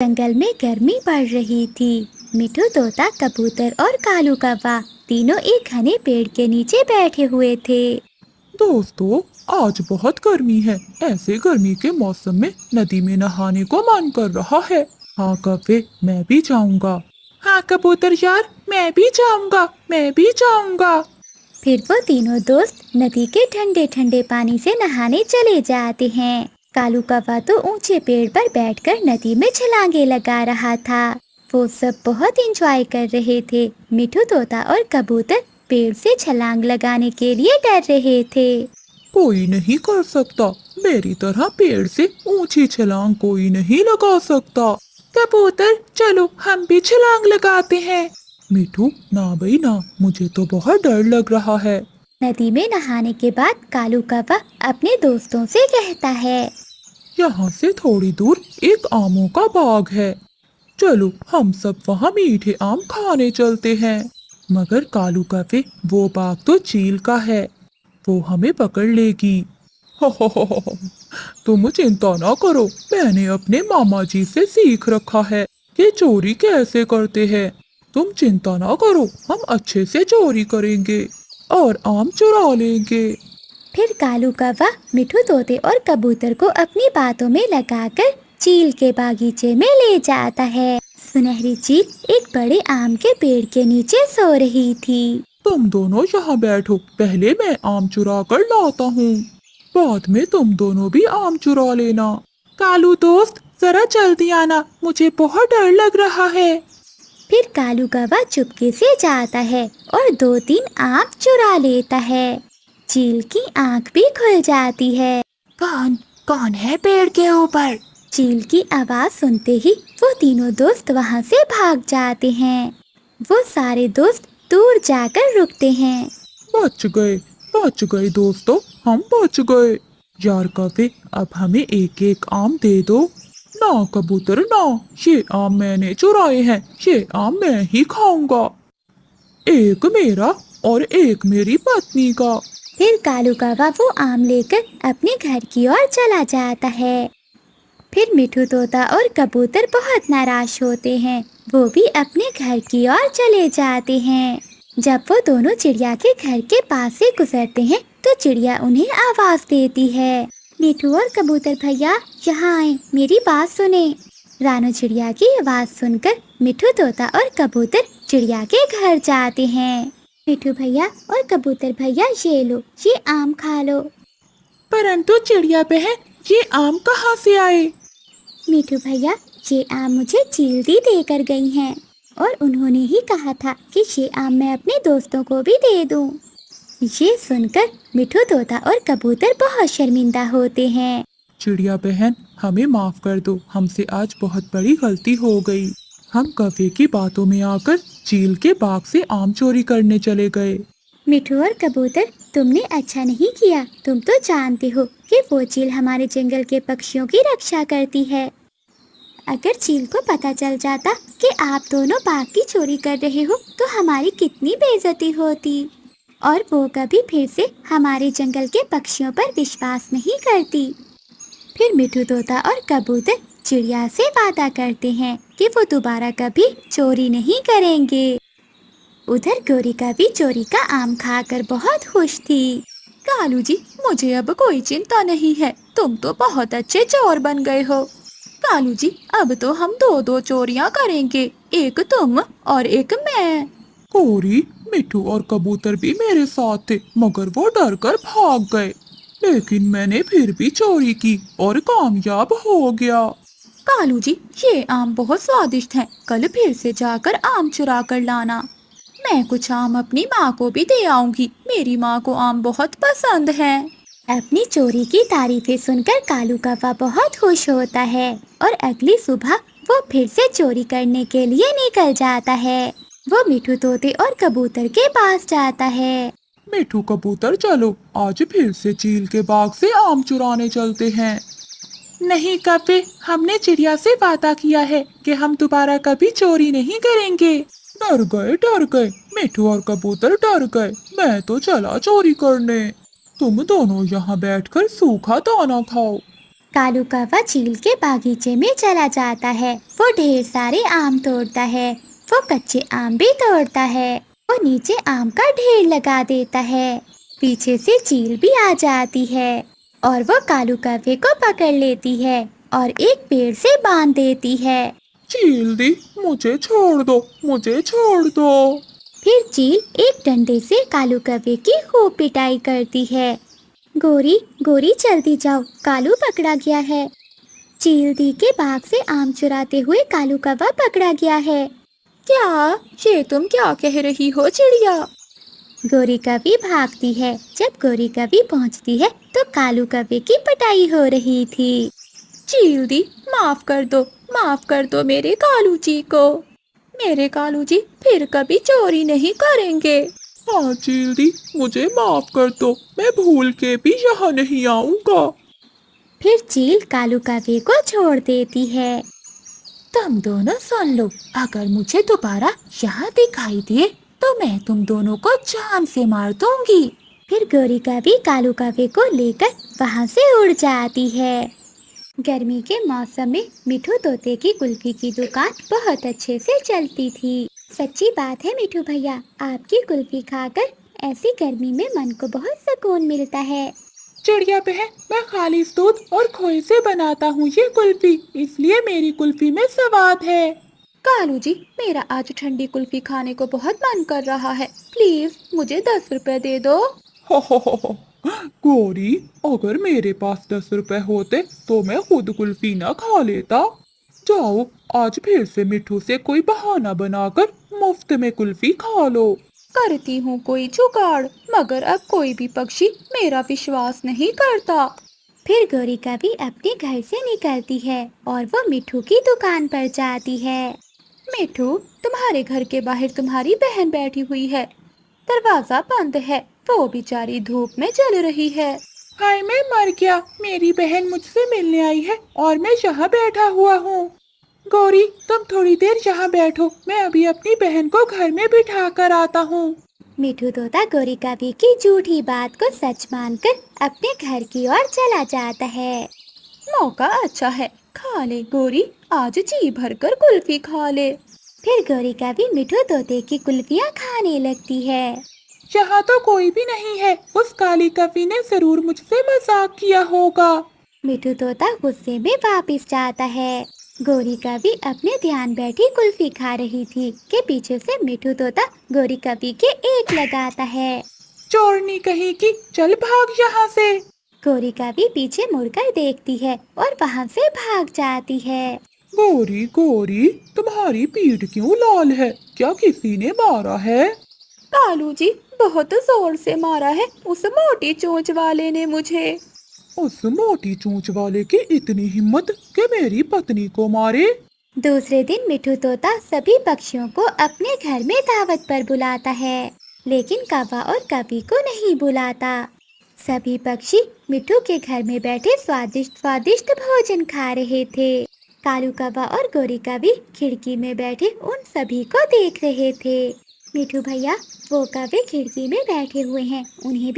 जंगल में गर्मी पड़ रही थी। मिठू तोता, कबूतर और कालू कौवा तीनों एक घने पेड़ के नीचे बैठे हुए थे। दोस्तों, आज बहुत गर्मी है। ऐसे गर्मी के मौसम में नदी में नहाने को मन कर रहा है। हाँ कव्वे, मैं भी जाऊंगा। हाँ कबूतर यार, मैं भी जाऊंगा, मैं भी जाऊंगा। फिर वो तीनों दोस्त नदी के ठंडे ठंडे पानी से नहाने चले जाते हैं। कालू कौवा तो ऊंचे पेड़ पर बैठकर नदी में छलांगे लगा रहा था। वो सब बहुत एंजॉय कर रहे थे। मिठू तोता और कबूतर पेड़ से छलांग लगाने के लिए डर रहे थे। कोई नहीं कर सकता, मेरी तरह पेड़ से ऊंची छलांग कोई नहीं लगा सकता। कबूतर चलो हम भी छलांग लगाते हैं। मिठू ना भाई ना, मुझे तो बहुत डर लग रहा है। नदी में नहाने के बाद कालू कौवा अपने दोस्तों से कहता है। यहाँ से थोड़ी दूर एक आमों का बाग है, चलो हम सब वहाँ मीठे आम खाने चलते हैं। मगर कालू कव्वे, वो बाग तो चील का है, वो हमें पकड़ लेगी। हो, तुम चिंता ना करो, मैंने अपने मामा जी से सीख रखा है कि चोरी कैसे करते हैं। तुम चिंता ना करो, हम अच्छे से चोरी करेंगे और आम चुरा लेंगे। फिर कालू कौवा मिठू तोते और कबूतर को अपनी बातों में लगाकर चील के बागीचे में ले जाता है। सुनहरी चील एक बड़े आम के पेड़ के नीचे सो रही थी। तुम दोनों यहाँ बैठो, पहले मैं आम चुरा कर लाता हूँ, बाद में तुम दोनों भी आम चुरा लेना। कालू दोस्त, जरा जल्दी आना, मुझे बहुत डर लग रहा है। फिर कालू कौवा चुपके से जाता है और 2-3 आम चुरा लेता है। चील की आंख भी खुल जाती है। कौन कौन है पेड़ के ऊपर? चील की आवाज सुनते ही वो तीनों दोस्त वहाँ से भाग जाते हैं। वो सारे दोस्त दूर जाकर रुकते हैं। बच गए, बच गए दोस्तों, हम बच गए। यार कव्वे, अब हमें एक एक आम दे दो। ना कबूतर ना, ये आम मैंने चुराए हैं, ये आम मैं ही खाऊंगा। एक मेरा और एक मेरी पत्नी का। फिर कालू कौवा वो आम लेकर अपने घर की ओर चला जाता है। फिर मिठू तोता और कबूतर बहुत नाराज होते हैं। वो भी अपने घर की ओर चले जाते हैं। जब वो दोनों चिड़िया के घर के पास से गुजरते हैं तो चिड़िया उन्हें आवाज देती है। मिठू और कबूतर भैया, यहाँ आए, मेरी बात सुने। रानू चिड़िया की आवाज सुनकर मिठू तोता और कबूतर चिड़िया के घर जाते हैं। मिठू भैया और कबूतर भैया, ये लो, ये आम खा लो। परंतु चिड़िया बहन, ये आम कहाँ से आए? मिठू भैया, ये आम मुझे चील दी देकर गई हैं और उन्होंने ही कहा था कि ये आम मैं अपने दोस्तों को भी दे दूं। ये सुनकर मिठू तोता और कबूतर बहुत शर्मिंदा होते हैं। चिड़िया बहन, हमें माफ कर दो, हमसे आज बहुत बड़ी गलती हो गई। हम कव्वे की बातों में आकर चील के बाग से आम चोरी करने चले गए। मिठू और कबूतर, तुमने अच्छा नहीं किया। तुम तो जानते हो कि वो चील हमारे जंगल के पक्षियों की रक्षा करती है। अगर चील को पता चल जाता कि आप दोनों बाग की चोरी कर रहे हो तो हमारी कितनी बेइज्जती होती, और वो कभी फिर से हमारे जंगल के पक्षियों पर विश्वास नहीं करती। फिर मिठू तोता और कबूतर चिड़िया से वादा करते हैं कि वो दोबारा कभी चोरी नहीं करेंगे। उधर गोरिका भी चोरी का आम खाकर बहुत खुश थी। कालू जी, मुझे अब कोई चिंता नहीं है, तुम तो बहुत अच्छे चोर बन गए हो। कालू जी, अब तो हम दो दो चोरियां करेंगे, एक तुम और एक मैं। कोरी, मिठू और कबूतर भी मेरे साथ थे, मगर वो डर कर भाग गए। लेकिन मैंने फिर भी चोरी की और कामयाब हो गया। कालू जी, ये आम बहुत स्वादिष्ट हैं, कल फिर से जाकर आम चुरा कर लाना। मैं कुछ आम अपनी माँ को भी दे आऊंगी, मेरी माँ को आम बहुत पसंद है। अपनी चोरी की तारीफें सुनकर कालू कौवा बहुत खुश होता है और अगली सुबह वो फिर से चोरी करने के लिए निकल जाता है। वो मिठू तोते और कबूतर के पास जाता है। मिठू कबूतर, चलो आज फिर से चील के बाग से आम चुराने चलते हैं। नहीं कव्वे, हमने चिड़िया से वादा किया है कि हम दोबारा कभी चोरी नहीं करेंगे। डर गए, डर गए, मिठू और कबूतर डर गए। मैं तो चला चोरी करने। तुम दोनों यहाँ बैठकर सूखा दाना खाओ। कालू कौवा चील के बागीचे में चला जाता है। वो ढेर सारे आम तोड़ता है। वो कच्चे आम भी तोड़ता है। वो नीचे आम का ढेर लगा देता है। पीछे से चील भी आ जाती है और वो कालू कौवे को पकड़ लेती है और एक पेड़ से बांध देती है। चील दी, मुझे छोड़ दो, मुझे छोड़ दो। फिर चील एक डंडे से कालू कौवे की खूब पिटाई करती है। गोरी गोरी जल्दी जाओ, कालू पकड़ा गया है। चील दी के बाग से आम चुराते हुए कालू कौवा पकड़ा गया है। क्या? ये तुम क्या कह रही हो चिड़िया? गोरी कौवी भागती है। जब गोरी कौवी पहुंचती है तो कालू कौवे की पिटाई हो रही थी। चील दी, माफ कर दो मेरे कालू जी को। मेरे कालू जी फिर कभी चोरी नहीं करेंगे। हाँ चील दी, मुझे माफ कर दो, मैं भूल के भी यहाँ नहीं आऊँगा। फिर चील कालू कौवे को छोड़ देती है। तुम दोनों सुन लो, अगर मुझे दोबारा यहाँ दिखाई दिए तो मैं तुम दोनों को जान से मार दूंगी। फिर गोरी कौवी कालू कौवे को लेकर वहाँ से उड़ जाती है। गर्मी के मौसम में मिठू तोते की कुल्फी की दुकान बहुत अच्छे से चलती थी। सच्ची बात है मिठू भैया, आपकी कुल्फी खाकर ऐसी गर्मी में मन को बहुत सुकून मिलता है। चिड़िया बहन, मैं खालिश दूध और खोए से बनाता हूँ ये कुल्फी, इसलिए मेरी कुल्फी में स्वाद है। कालू जी, मेरा आज ठंडी कुल्फी खाने को बहुत मन कर रहा है, प्लीज मुझे 10 रुपए दे दो। हो। गोरी, अगर मेरे पास 10 रुपए होते तो मैं खुद कुल्फी ना खा लेता। जाओ, आज फिर से मिठू से कोई बहाना बनाकर मुफ्त में कुल्फी खा लो। करती हूँ कोई जुगाड़, मगर अब कोई भी पक्षी मेरा विश्वास नहीं करता। फिर गोरी कौवी अपने घर से निकलती है और वो मिठू की दुकान पर जाती है। मिठू, तुम्हारे घर के बाहर तुम्हारी बहन बैठी हुई है, दरवाजा बंद है, वो बेचारी धूप में जल रही है। हाय, मैं मर गया, मेरी बहन मुझसे मिलने आई है और मैं यहाँ बैठा हुआ हूँ। गौरी, तुम थोड़ी देर यहाँ बैठो, मैं अभी अपनी बहन को घर में बिठा कर आता हूँ। मिठू तोता गोरी कौवी की झूठी बात को सच मानकर अपने घर की ओर चला जाता है। मौका अच्छा है, खा ले गोरी, आज जी भरकर कुल्फी खा ले। फिर गोरी कौवी मिठू तोते की कुल्फियाँ खाने लगती है। यहाँ तो कोई भी नहीं है, उस काली कवि ने जरूर मुझसे मजाक किया होगा। मिठू तोता गुस्से में वापस जाता है। गोरी कौवी अपने ध्यान बैठी कुल्फी खा रही थी कि पीछे से मिठू तोता गोरी कौवी के एक लगाता है। चोरनी कहीं की, चल भाग यहाँ से। गोरी कौवी पीछे मुड़कर देखती है और वहाँ से भाग जाती है। गोरी गोरी, तुम्हारी पीठ क्यों लाल है, क्या किसी ने मारा है? कालू जी, बहुत जोर से मारा है उस मोटी चोंच वाले ने मुझे। उस मोटी चोंच वाले की इतनी हिम्मत कि मेरी पत्नी को मारे। दूसरे दिन मिठू तोता सभी पक्षियों को अपने घर में दावत पर बुलाता है, लेकिन कौवा और कवि को नहीं बुलाता। सभी पक्षी मिठू के घर में बैठे स्वादिष्ट स्वादिष्ट भोजन खा रहे थे। कालू कौवा और गोरी कौवी खिड़की में बैठे उन सभी को देख रहे थे। मिठू भैया, वो कौवे खिड़की में बैठे हुए हैं, उन्हें भी